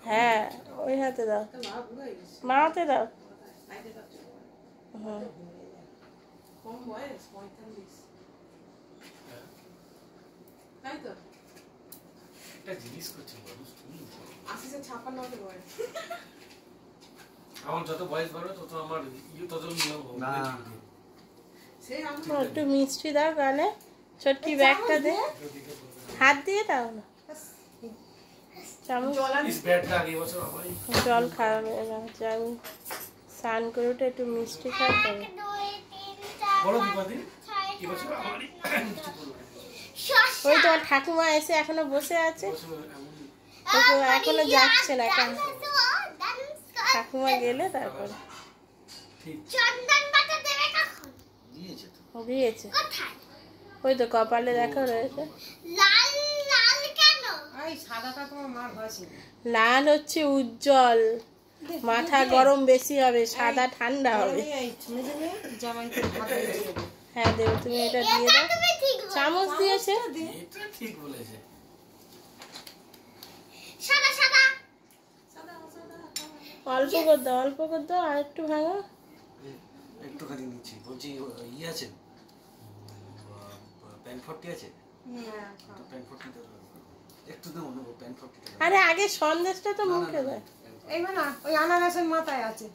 হ্যাঁ ওই হাতে দাও, মা হাতে দাও। হুম একটু মিষ্টি দাও গালে, ছোট্টি ব্যাগটা দে, হাত দিয়ে দাও না, জল খাওয়াবে না, আমি স্নান করে উঠে একটু মিষ্টি খাওয়াতে হবে। ওই তোমার ঠাকুমা এসে এখনো বসে আছে, এখনো যাচ্ছে না, ঠাকুমা গেলে তারপরে দিয়েছে। ওই তো কপালে দেখো রয়েছে। লাল হচ্ছে উজ্জ্বল, মাথা গরম বেশি হবে, সাদা ঠান্ডা হবে। হ্যাঁ দেবে, তুমি এটা দিয়ে দাও, চামচ দিয়েছে। অল্প করে দাও, অল্প করে দাও, আর একটু ভাঙো, একটুখানি নিচ্ছি। বলছি ই আছে, প্যান 40 আছে? প্যান 40 একটু দেবো না, প্যান 40। আরে আগে সন্দেশটা তো মুখে দেয়। এই না, ওই আনারসের মাথায় আছে।